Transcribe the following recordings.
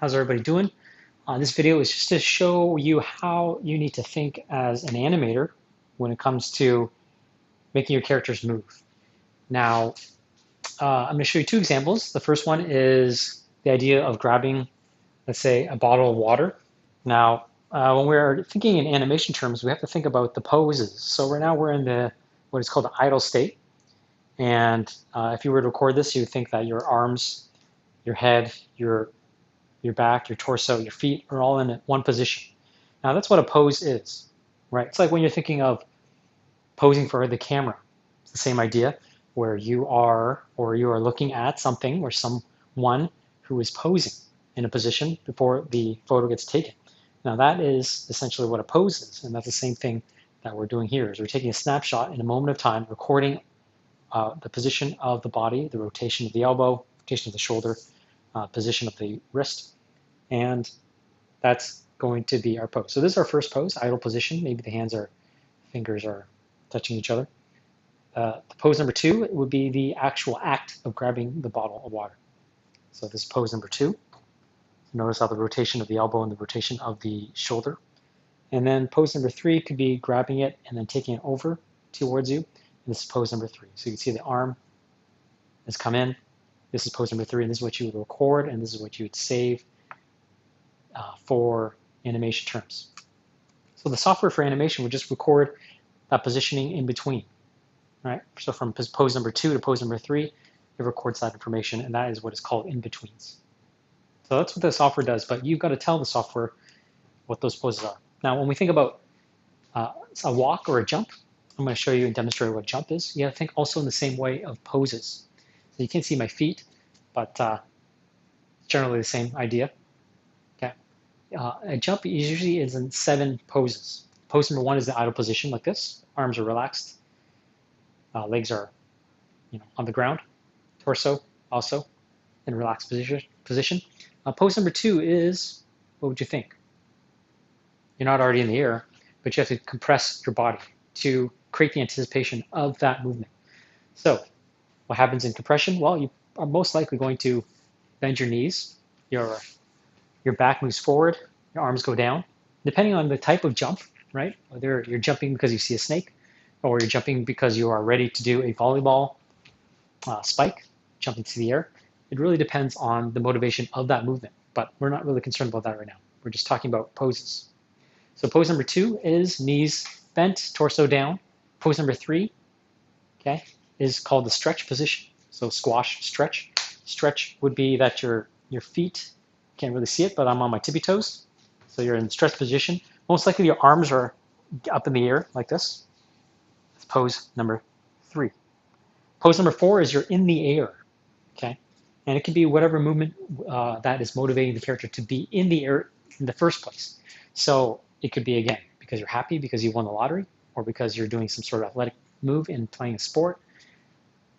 How's everybody doing? This video is just to show you how you need to think as an animator when it comes to making your characters move. Now, I'm going to show you two examples. The first one is the idea of grabbing, let's say, a bottle of water. Now, when we're thinking in animation terms, we have to think about the poses. So right now we're in what is called the idle state. And if you were to record this, you would think that your arms, your head, your back, your torso, your feet are all in one position. Now that's what a pose is, right? It's like when you're thinking of posing for the camera. It's the same idea where you are looking at something or someone who is posing in a position before the photo gets taken. Now that is essentially what a pose is, and that's the same thing that we're doing here. Is we're taking a snapshot in a moment of time, recording the position of the body, the rotation of the elbow, rotation of the shoulder, position of the wrist, and that's going to be our pose. So this is our first pose, idle position. Maybe the fingers are touching each other. The pose number two would be the actual act of grabbing the bottle of water. So this is pose number two. Notice how the rotation of the elbow and the rotation of the shoulder. And then pose number three could be grabbing it and then taking it over towards you. And this is pose number three. So you can see the arm has come in. This is pose number three, and this is what you would record, and this is what you would save for animation terms. So the software for animation would just record that positioning in between, right? So from pose number two to pose number three, it records that information, and that is what is called in-betweens. So that's what the software does, but you've got to tell the software what those poses are. Now, when we think about a walk or a jump, I'm going to show you and demonstrate what jump is. You got to think also in the same way of poses. So you can't see my feet, but generally the same idea. Okay. A jump usually is in 7 poses. Pose number 1 is the idle position, like this. Arms are relaxed, legs are, on the ground. Torso also in a relaxed position. Pose number 2 is, what would you think? You're not already in the air, but you have to compress your body to create the anticipation of that movement. So what happens in compression? Well, you are most likely going to bend your knees, your back moves forward, your arms go down. Depending on the type of jump, right? Whether you're jumping because you see a snake, or you're jumping because you are ready to do a volleyball spike, jumping to the air. It really depends on the motivation of that movement, but we're not really concerned about that right now. We're just talking about poses. So pose number 2 is knees bent, torso down. Pose number 3, okay, is called the stretch position. So squash, stretch. Stretch would be that your feet, can't really see it, but I'm on my tippy toes. So you're in the stretch position. Most likely your arms are up in the air like this. That's pose number 3. Pose number 4 is you're in the air, okay? And it can be whatever movement that is motivating the character to be in the air in the first place. So it could be, again, because you're happy because you won the lottery, or because you're doing some sort of athletic move in playing a sport.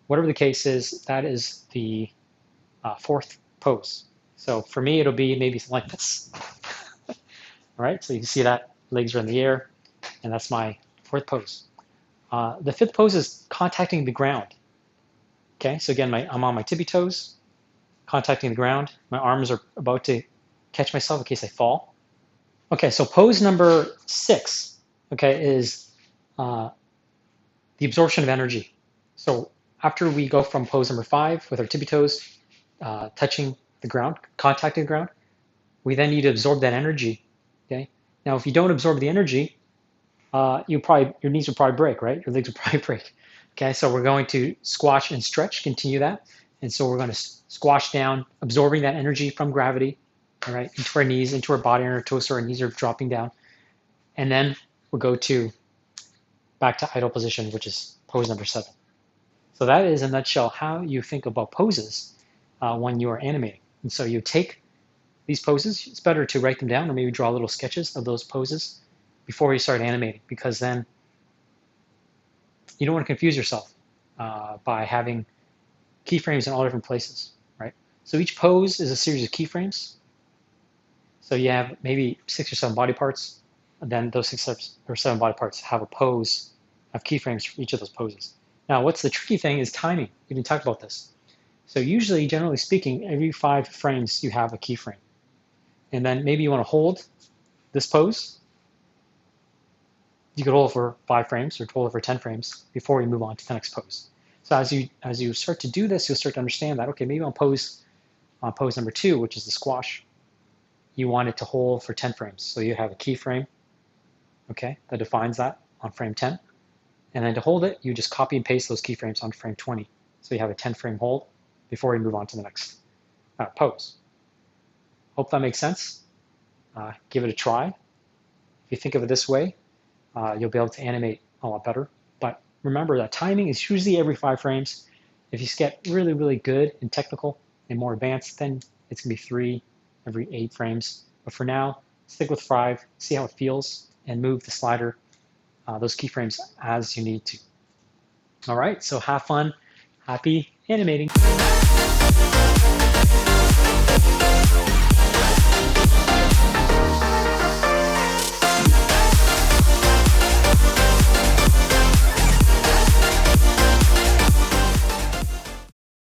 Whatever the case is, that is the 4th pose. So for me, it'll be maybe something like this. All right, so you can see that legs are in the air, and that's my 4th pose. The 5th pose is contacting the ground. Okay, so again, I'm on my tippy toes, contacting the ground. My arms are about to catch myself in case I fall. Okay, so pose number 6, okay, is the absorption of energy. So after we go from pose number 5 with our tippy toes touching the ground, contacting the ground, we then need to absorb that energy. Okay. Now, if you don't absorb the energy, your knees will probably break, right? Your legs will probably break. Okay, so we're going to squash and stretch, continue that. And so we're going to squash down, absorbing that energy from gravity, all right, into our knees, into our body, and our toes, so our knees are dropping down. And then we'll go back to idle position, which is pose number 7. So that is, in a nutshell, how you think about poses when you are animating. And so you take these poses. It's better to write them down or maybe draw little sketches of those poses before you start animating, because then you don't want to confuse yourself by having keyframes in all different places, right? So each pose is a series of keyframes. So you have maybe 6 or 7 body parts, and then those 6 or 7 body parts have a pose, have keyframes for each of those poses. Now, what's the tricky thing is timing. We didn't talk about this. So usually, generally speaking, every 5 frames you have a keyframe. and then maybe you want to hold this pose. You could hold it for 5 frames or hold it for 10 frames before you move on to the next pose. So as you start to do this, you'll start to understand that, okay, maybe on pose number 2, which is the squash, you want it to hold for 10 frames. So you have a keyframe, okay, that defines that on frame 10. And then to hold it, you just copy and paste those keyframes on frame 20. So you have a 10 frame hold before you move on to the next pose. Hope that makes sense. Give it a try. If you think of it this way, you'll be able to animate a lot better. But remember that timing is usually every 5 frames. If you get really, really good and technical and more advanced, then it's going to be 3 every 8 frames. But for now, stick with 5, see how it feels, and move the slider, those keyframes as you need to. All right, so have fun. Happy animating.